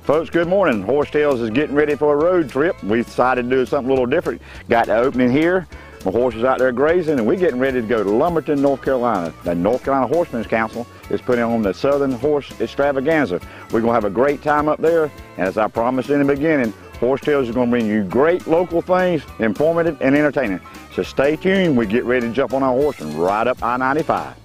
Folks, good morning. Horsetails is getting ready for a road trip. We decided to do something a little different. Got the opening here. My horse is out there grazing, and we're getting ready to go to Lumberton, North Carolina. The North Carolina Horsemen's Council is putting on the Southern Horse Extraveganza. We're going to have a great time up there, and as I promised in the beginning, Horsetails is going to bring you great local things, informative and entertaining. So stay tuned. We get ready to jump on our horse and ride up I-95.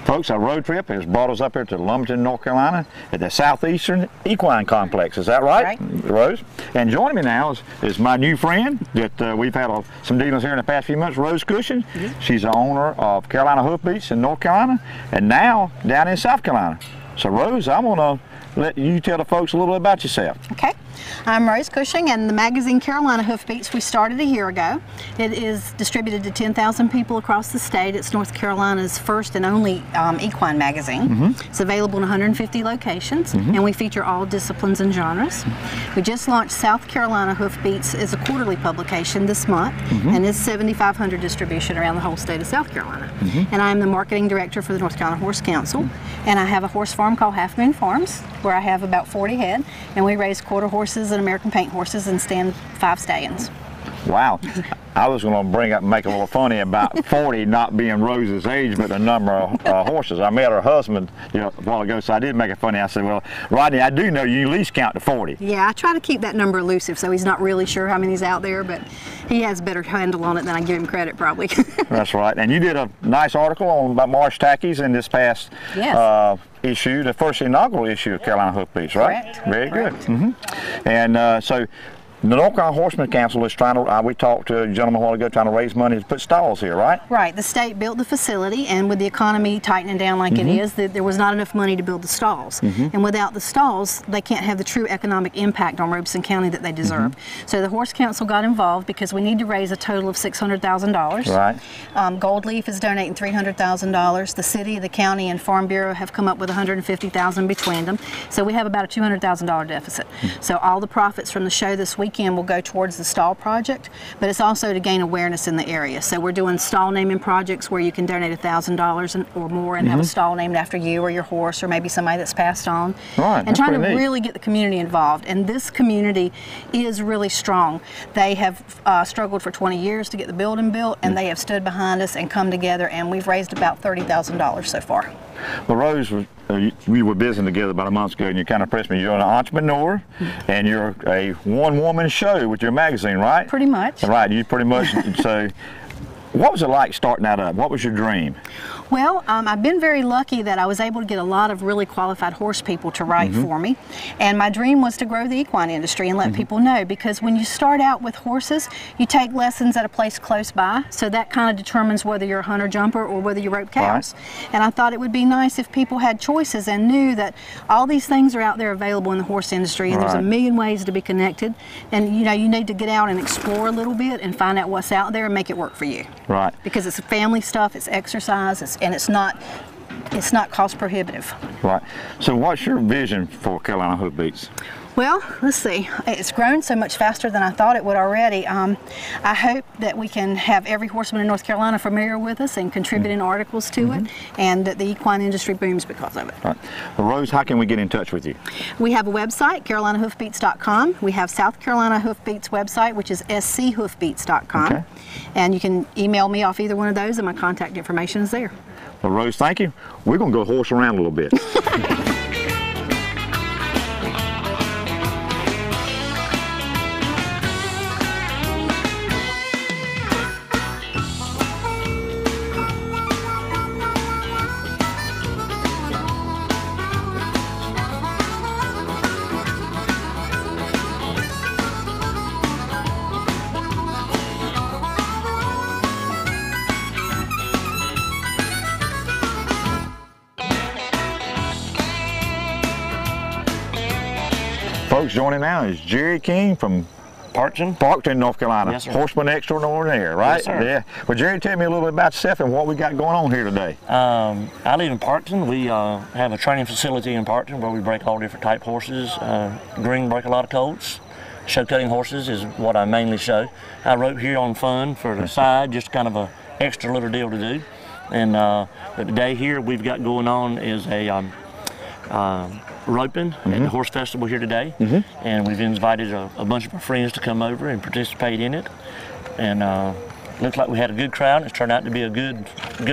Folks, our road trip has brought us up here to Lumberton, North Carolina at the Southeastern Equine Complex. Is that right, Rose? And joining me now is my new friend that we've had some dealings here in the past few months, Rose Cushing. She's the owner of Carolina Hoofbeats in North Carolina and now down in South Carolina. So Rose, I'm going to let you tell the folks a little bit about yourself. Okay. I'm Rose Cushing, and the magazine Carolina Hoofbeats we started a year ago. It is distributed to 10,000 people across the state. It's North Carolina's first and only equine magazine. It's available in 150 locations, and we feature all disciplines and genres. We just launched South Carolina Hoofbeats as a quarterly publication this month, and it's 7,500 distribution around the whole state of South Carolina. And I'm the marketing director for the North Carolina Horse Council, and I have a horse farm called Half Moon Farms, where I have about 40 head, and we raise quarter horses and American paint horses and stand 5 stallions. Wow. I was going to make a little funny about 40 not being Rose's age, but the number of horses. I met her husband a while ago, so I did make it funny. I said, well, Rodney, I do know you at least count to 40. Yeah, I try to keep that number elusive, so he's not really sure how many's out there, but he has a better handle on it than I give him credit, probably. That's right. And you did a nice article about Marsh Tackies in this past issue, the first inaugural issue of Carolina Hoofbeats, right? Correct. Very good. And so the North Carolina Horsemen's Council is trying to, we talked to a gentleman a while ago, trying to raise money to put stalls here, right? Right. The state built the facility, and with the economy tightening down like it is, there was not enough money to build the stalls. And without the stalls, they can't have the true economic impact on Robeson County that they deserve. So the Horse Council got involved because we need to raise a total of $600,000. Right. Gold Leaf is donating $300,000. The city, the county, and Farm Bureau have come up with $150,000 between them. So we have about a $200,000 deficit. So all the profits from the show this weekend will go towards the stall project, but it's also to gain awareness in the area. So we're doing stall naming projects where you can donate $1,000 or more and have a stall named after you or your horse or maybe somebody that's passed on. Right, and trying to really get the community involved. And this community is really strong. They have struggled for 20 years to get the building built, and they have stood behind us and come together, and we've raised about $30,000 so far. Well, Rose, we were visiting together about a month ago, and you kind of impressed me. You're an entrepreneur, and you're a one-woman show with your magazine, right? Pretty much. Right, you pretty much. So, what was it like starting that up? What was your dream? Well, I've been very lucky that I was able to get a lot of really qualified horse people to write for me. And my dream was to grow the equine industry and let people know, because when you start out with horses, you take lessons at a place close by, so that kind of determines whether you're a hunter jumper or whether you rope cows. Right. And I thought it would be nice if people had choices and knew that all these things are out there available in the horse industry, and there's a million ways to be connected. And you need to get out and explore a little bit and find out what's out there and make it work for you. Right. Because it's family stuff, it's exercise, and it's not cost prohibitive. Right. So what's your vision for Carolina Hoofbeats? Well, let's see. It's grown so much faster than I thought it would already. I hope that we can have every horseman in North Carolina familiar with us and contributing articles to it, and that the equine industry booms because of it. Right. Well, Rose, how can we get in touch with you? We have a website, carolinahoofbeats.com. We have South Carolina Hoofbeats website, which is schoofbeats.com. Okay. And you can email me off either one of those, and my contact information is there. Well, Rose, thank you. We're going to go horse around a little bit. Folks, joining now is Jerry King from Parkton, North Carolina. Yes, sir. Horsemen Extraordinaire, right? Yes, sir. Yeah. Well, Jerry, tell me a little bit about yourself and what we got going on here today. I live in Parkton. We have a training facility in Parkton where we break all different type horses. Green break a lot of colts. Show cutting horses is what I mainly show. I wrote here on fun for the side, just kind of a extra little deal to do. And but today here we've got going on is a roping at the horse festival here today, and we've invited a bunch of our friends to come over and participate in it. And looks like we had a good crowd. It's turned out to be a good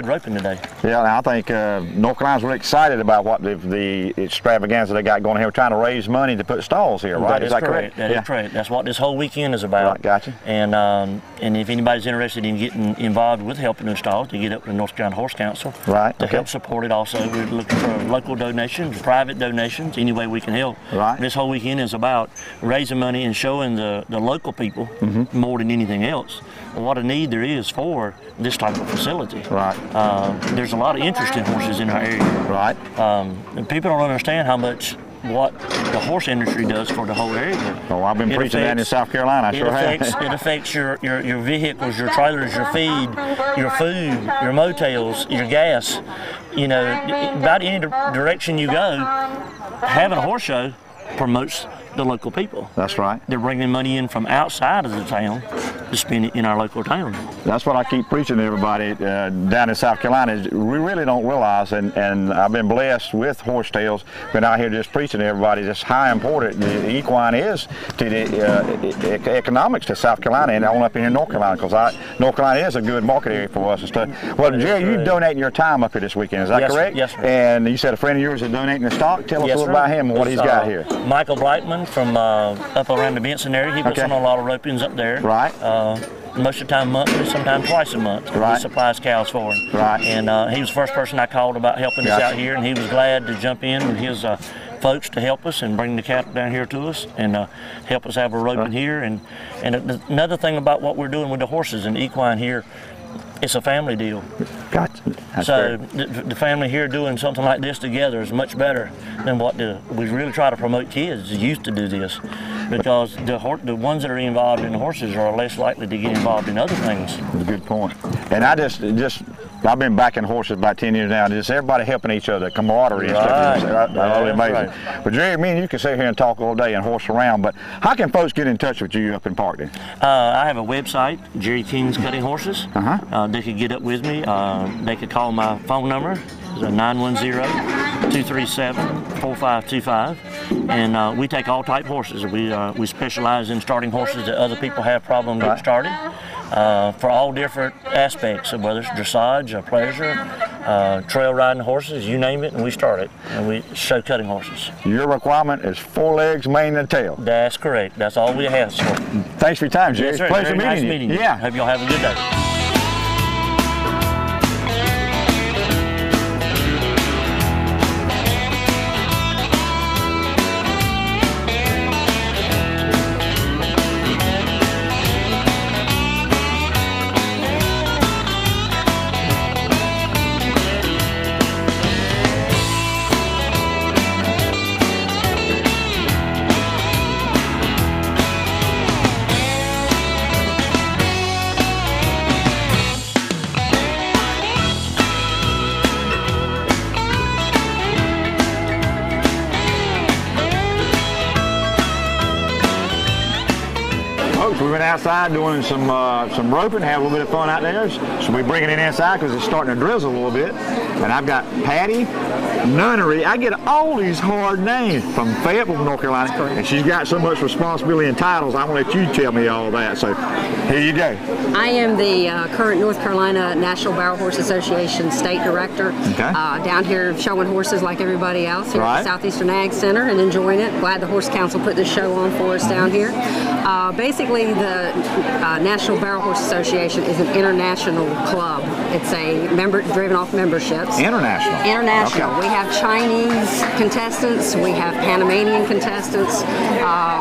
roping today. Yeah, I think North Carolina's really excited about what the extravaganza they got going here. We're trying to raise money to put stalls here, right? Is that correct? That is correct. That's what this whole weekend is about. Right, gotcha. And if anybody's interested in getting involved with helping the stalls, to get up to the North Carolina Horse Council to help support it. Also, we're looking for local donations, private donations, any way we can help. Right. This whole weekend is about raising money and showing the local people more than anything else what a need there is for this type of facility. Right. There's a lot of interest in horses in our area. Right. And people don't understand how much what the horse industry does for the whole area. Oh, I've been preaching that in South Carolina. I sure have. It affects your vehicles, your trailers, your feed, your food, your motels, your gas. You know, about any direction you go, having a horse show promotes the local people. That's right. They're bringing money in from outside of the town to spend it in our local town. That's what I keep preaching to everybody down in South Carolina. Is we really don't realize, and I've been blessed with horsetails, been out here just preaching to everybody just how important the equine is to the economics to South Carolina and on up in here in North Carolina, because North Carolina is a good market area for us and stuff. Well, Jerry, you're donating your time up here this weekend, is that correct? Yes, sir. And you said a friend of yours is donating the stock. Tell us a little about him and what he's got here. Michael Blackman from up around the Benson area. He puts on a lot of ropings up there. Right. Most of the time monthly, sometimes twice a month. Right. He supplies cows for him. Right. And he was the first person I called about helping us out here, and he was glad to jump in with his folks to help us and bring the cattle down here to us and help us have a roping here. And another thing about what we're doing with the horses and equine here, it's a family deal. Gotcha. So the family here doing something like this together is much better than what we really try to promote kids used to do this, because the ones that are involved in the horses are less likely to get involved in other things. That's a good point. And I've been backing horses about 10 years now. Just everybody helping each other, camaraderie and stuff. That's really amazing. Right. But Jerry, me and you can sit here and talk all day and horse around, but how can folks get in touch with you up in Parkton? I have a website, Jerry King's Cutting Horses. They could get up with me. They could call my phone number, 910-237-4525. And we take all type horses. We specialize in starting horses that other people have problems getting started. For all different aspects of whether it's dressage or pleasure, trail riding horses, you name it, and we start it. And we show cutting horses. Your requirement is 4 legs, mane, and tail. That's correct. That's all we have. So. Thanks for your time, Jerry. Yes, it's a pleasure meeting you. Yeah. Hope y'all have a good day. We went outside doing some roping, had a little bit of fun out there. So we're bringing it inside because it's starting to drizzle a little bit. And I've got Patty Nunnery. I get all these hard names from Fayetteville, North Carolina, and she's got so much responsibility and titles. I want to let you tell me all that. So here you go. I am the current North Carolina National Barrel Horse Association State Director. Down here showing horses like everybody else here at the Southeastern Ag Center and enjoying it. Glad the Horse Council put this show on for us down here. Basically, the National Barrel Horse Association is an international club It's a driven off memberships. International. International. Okay. We have Chinese contestants. We have Panamanian contestants.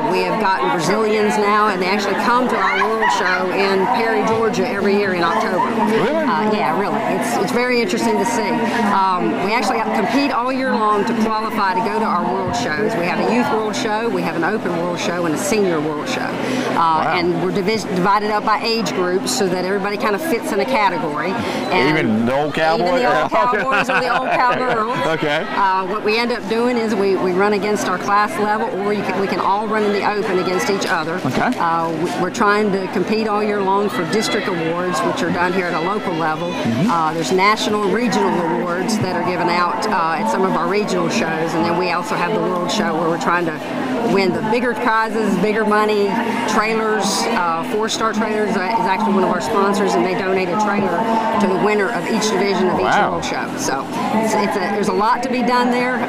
We have gotten Brazilians now, and they actually come to our World Show in Perry, Georgia every year in October. Really? Yeah, really. It's very interesting to see. We actually have to compete all year long to qualify to go to our World Shows. We have a Youth World Show, we have an Open World Show, and a Senior World Show. Wow. And we're divided up by age groups so that everybody kind of fits in a category. And even the old cowboys? Even the old cowboys or the old cowgirls. Okay. What we end up doing is we run against our class level, or we can all run in the open against each other. Okay. We're trying to compete all year long for district awards, which are done here at a local level. There's national and regional awards that are given out at some of our regional shows, and then we also have the World Show where we're trying to win the bigger prizes, bigger money, trailers. 4-Star Trailers is actually one of our sponsors, and they donate a trailer to the winner of each division of each World Show. So there's a lot to be done there.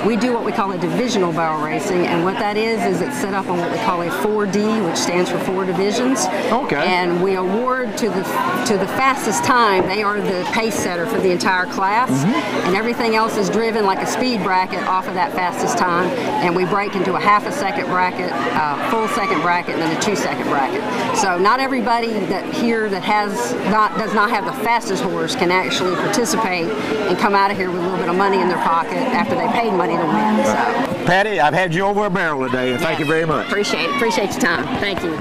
We do what we call a divisional barrel racing, and what that is it's set up on what we call a 4D, which stands for 4 divisions. Okay. And we award to the fastest time. They are the pace setter for the entire class, and everything else is driven like a speed bracket off of that fastest time, and we break into a half a second bracket, full second bracket, and then a 2-second bracket. So not everybody that does not have the fastest horse can actually participate and come out of here with a little bit of money in their pocket after they paid money to win. So, Patty, I've had you over a barrel today, and thank you very much. Appreciate it. Appreciate your time. Thank you.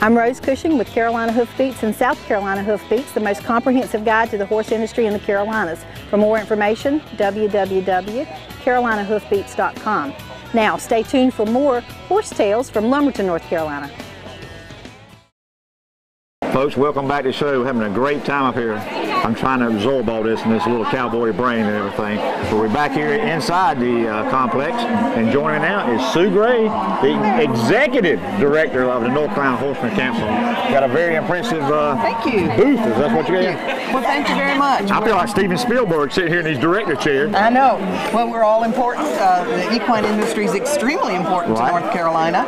I'm Rose Cushing with Carolina Hoofbeats and South Carolina Hoofbeats, the most comprehensive guide to the horse industry in the Carolinas. For more information, www.carolinahoofbeats.com. Now, stay tuned for more horse tales from Lumberton, North Carolina. Folks, welcome back to the show. We're having a great time up here. I'm trying to absorb all this in this little cowboy brain and everything. But we're back here inside the complex, and joining me now is Sue Gray, the Executive Director of the North Carolina Horsemen Council. Got a very impressive thank you. booth. Is that what you got? Well, thank you very much. I feel like Steven Spielberg sitting here in his director chair. I know. Well, we're all important. The equine industry is extremely important to North Carolina.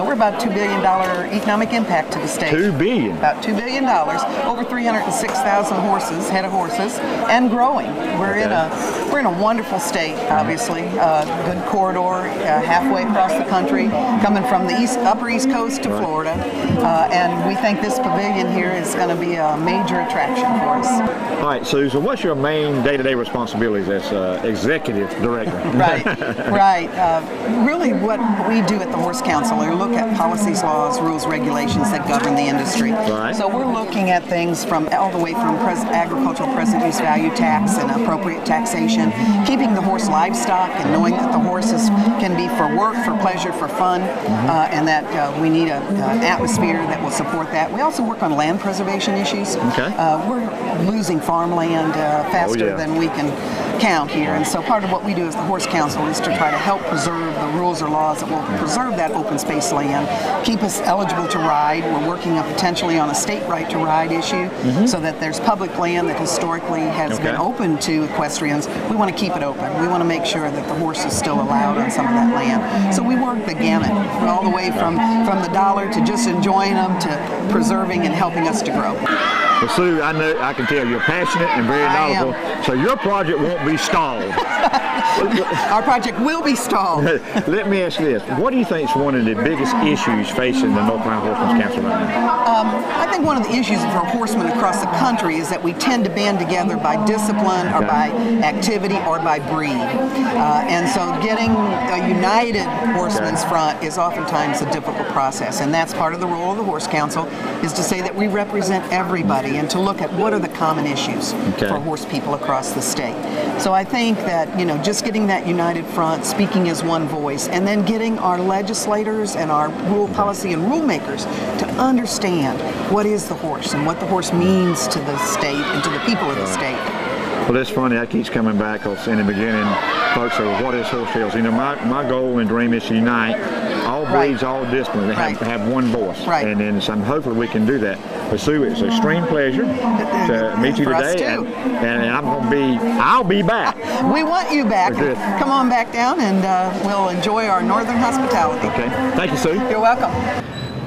We're about $2 billion economic impact to the state. $2 billion. About $2 billion. Over 306,000 horses, head of horses, and growing. We're in a wonderful state. Obviously, good corridor, halfway across the country, coming from the upper East Coast to Florida, and we think this pavilion here is going to be a major attraction for us. All right, Sue. So, what's your main day-to-day responsibilities as Executive Director? Right. Really, what we do at the Horse Council is look at policies, laws, rules, regulations that govern the industry. Right. So we're looking at things from all the way from agricultural present use value tax and appropriate taxation, keeping the horse livestock and knowing that the horses can be for work, for pleasure, for fun, and that we need an atmosphere that will support that. We also work on land preservation issues. Okay. We're losing farmland faster than we can count here, and so part of what we do as the Horse Council is to try to help preserve the rules or laws that will preserve that open space land, keep us eligible to ride. We're working potentially on a state right to ride issue, so that there's public land that historically has been open to equestrians. We want to keep it open. We want to make sure that the horse is still allowed on some of that land. So we work the gamut, all the way from the dollar to just enjoying them to preserving and helping us to grow. Well, Sue, I can tell you're passionate and very knowledgeable, so your project won't be stalled. Our project will be stalled. Let me ask you this. What do you think is one of the biggest issues facing the North Carolina Horsemen's Council right now? I think one of the issues for horsemen across the country is that we tend to band together by discipline or by activity or by breed. And so getting a united horseman's front is oftentimes a difficult process. And that's part of the role of the Horse Council, is to say that we represent everybody and to look at what are the common issues for horse people across the state. So I think that, just getting that united front, speaking as one voice, and then getting our legislators and our rule policy and rule makers to understand what is the horse and what the horse means to the state and to the people of the state. Well, it's funny, that keeps coming back, because in the beginning, folks say, well, what is horse sales? My goal and dream is to unite all breeds, all disciplines, they have one voice. And then hopefully we can do that. But Sue, it's an extreme pleasure to meet you today, and I'll be back. We want you back. Come on back down, and we'll enjoy our northern hospitality. Okay, thank you, Sue. You're welcome.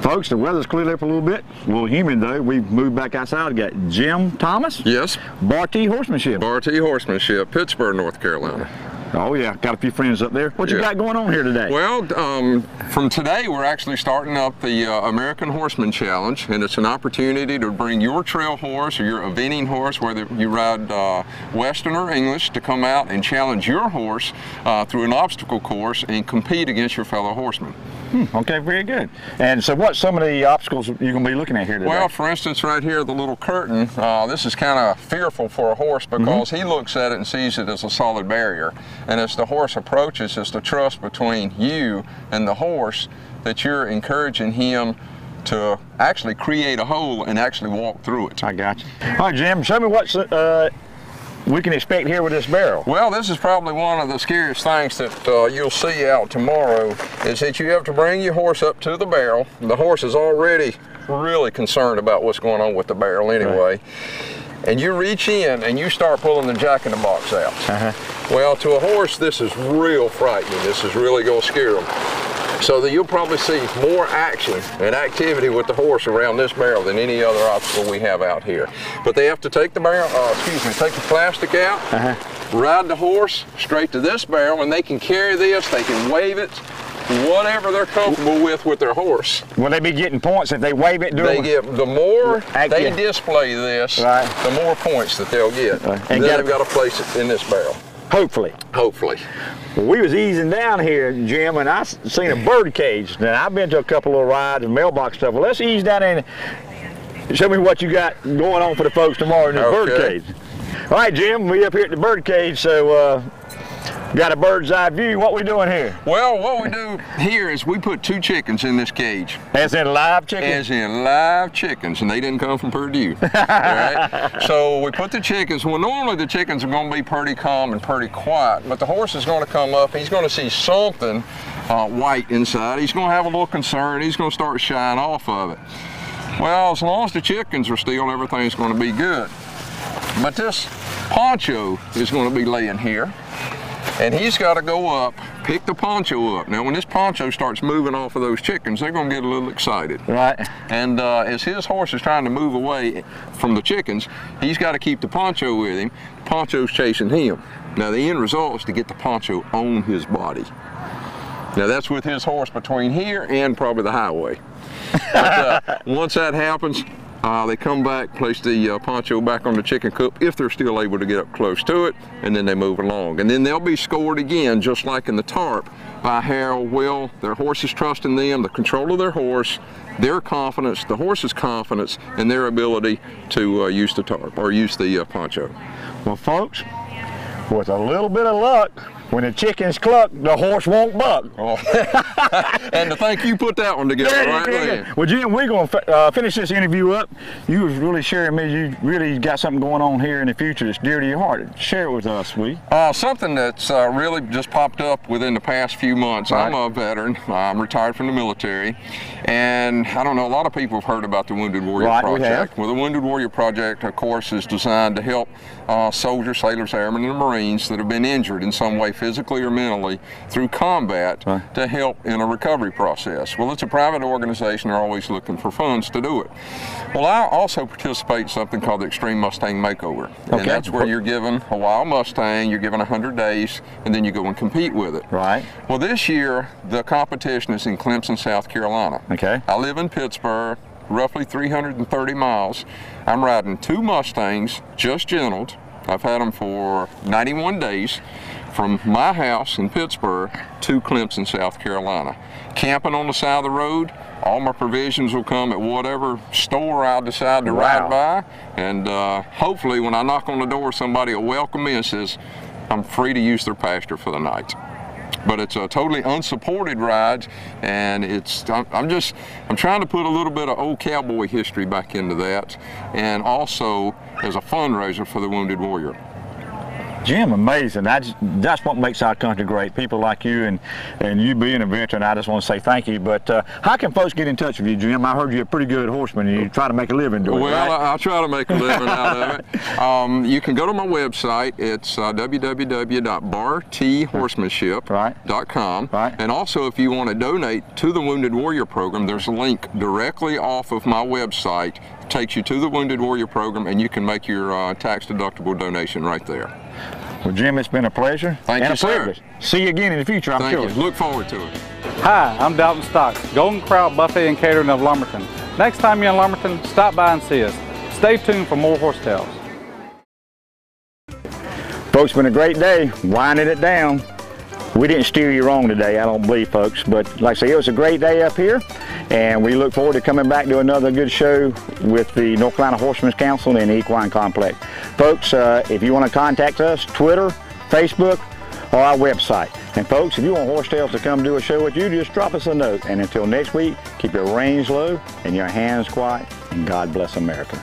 Folks, the weather's cleared up a little bit. A little humid though. We've moved back outside. We got Jim Thomas. Yes. Barty Horsemanship. Barty Horsemanship, Pittsburgh, North Carolina. Oh yeah, got a few friends up there. What you got going on here today? Well, from today we're actually starting up the American Horseman Challenge, and it's an opportunity to bring your trail horse or your eventing horse, whether you ride Western or English, to come out and challenge your horse through an obstacle course and compete against your fellow horsemen. Okay, very good. And so what's some of the obstacles you're going to be looking at here today? Well, for instance, right here, the little curtain, this is kind of fearful for a horse because he looks at it and sees it as a solid barrier. And as the horse approaches, it's the trust between you and the horse that you're encouraging him to actually create a hole and actually walk through it. I got you. All right, Jim, show me what's we can expect here with this barrel. Well, this is probably one of the scariest things that you'll see out tomorrow, is that you have to bring your horse up to the barrel. The horse is already really concerned about what's going on with the barrel anyway. And you reach in and you start pulling the jack-in-the-box out. Well, to a horse, this is real frightening. This is really going to scare them. So that you'll probably see more action and activity with the horse around this barrel than any other obstacle we have out here. But they have to take the barrel, take the plastic out, ride the horse straight to this barrel, and they can carry this, they can wave it, whatever they're comfortable with their horse. Will they be getting points if they wave it? The more they display this, the more points that they'll get. And then they've got to place it in this barrel. Hopefully. Hopefully. Well, we was easing down here, Jim, and I seen a bird cage. Now, I've been to a couple of rides and mailbox stuff. Well, let's ease down in and show me what you got going on for the folks tomorrow in this bird cage. All right, Jim, we up here at the bird cage, so got a bird's eye view. What we doing here? Well, what we do here is we put 2 chickens in this cage. As in live chickens? As in live chickens, and they didn't come from Purdue. All right? So we put the chickens, well, normally the chickens are going to be pretty calm and pretty quiet, but the horse is going to come up, he's going to see something white inside. He's going to have a little concern. He's going to start shying off of it. Well, as long as the chickens are still, everything's going to be good. But this poncho is going to be laying here. And he's got to go up, pick the poncho up. Now, when this poncho starts moving off of those chickens, they're going to get a little excited. Right. And as his horse is trying to move away from the chickens, he's got to keep the poncho with him. The poncho's chasing him. Now, the end result is to get the poncho on his body. Now, that's with his horse between here and probably the highway. But, once that happens, they come back, place the poncho back on the chicken coop if they're still able to get up close to it, and then they move along. And then they'll be scored again, just like in the tarp, by how well their horse is trusting them, the control of their horse, their confidence, the horse's confidence, and their ability to use the tarp or use the poncho. Well, folks, with a little bit of luck, when the chickens cluck, the horse won't buck. Oh. And to think you put that one together right there. Well, Jim, we're going to finish this interview up. You was really sharing me, you really got something going on here in the future that's dear to your heart. Share it with us, will you? Something that's really just popped up within the past few months. Right. I'm a veteran. I'm retired from the military. And I don't know, a lot of people have heard about the Wounded Warrior Project. Well, the Wounded Warrior Project, of course, is designed to help soldiers, sailors, airmen, and Marines that have been injured in some way, physically or mentally, through combat to help in a recovery process. Well, it's a private organization. They're always looking for funds to do it. Well, I also participate in something called the Extreme Mustang Makeover. And that's where you're given a wild Mustang, you're given 100 days, and then you go and compete with it. Right. Well, this year, the competition is in Clemson, South Carolina. Okay. I live in Pittsburgh, roughly 330 miles. I'm riding 2 Mustangs, just gentled. I've had them for 91 days. From my house in Pittsburgh to Clemson, South Carolina. Camping on the side of the road, all my provisions will come at whatever store I decide to ride by, and hopefully when I knock on the door, somebody will welcome me and says, I'm free to use their pasture for the night. But it's a totally unsupported ride, and I'm trying to put a little bit of old cowboy history back into that, and also as a fundraiser for the Wounded Warrior. Jim, amazing. That's what makes our country great. People like you and you being a veteran, I just want to say thank you. But how can folks get in touch with you, Jim? I heard you're a pretty good horseman and you try to make a living doing it, right? Well, I try to make a living out of it. You can go to my website. It's www.barthorsemanship.com. Right. And also, if you want to donate to the Wounded Warrior Program, there's a link directly off of my website. It takes you to the Wounded Warrior Program, and you can make your tax-deductible donation right there. Well, Jim, it's been a pleasure. Thank you, sir. Privilege. See you again in the future, I'm sure. Thank you. Look forward to it. Hi, I'm Dalton Stocks, Golden Corral Buffet and Catering of Lumberton. Next time you're in Lumberton, stop by and see us. Stay tuned for more horse tales. Folks, it's been a great day, winding it down. We didn't steer you wrong today, I don't believe, folks. But like I say, it was a great day up here, and we look forward to coming back to another good show with the North Carolina Horsemen's Council and the Equine Complex. Folks, if you want to contact us, Twitter, Facebook, or our website. And folks, if you want Horse Tales to come do a show with you, just drop us a note. And until next week, keep your reins low and your hands quiet, and God bless America.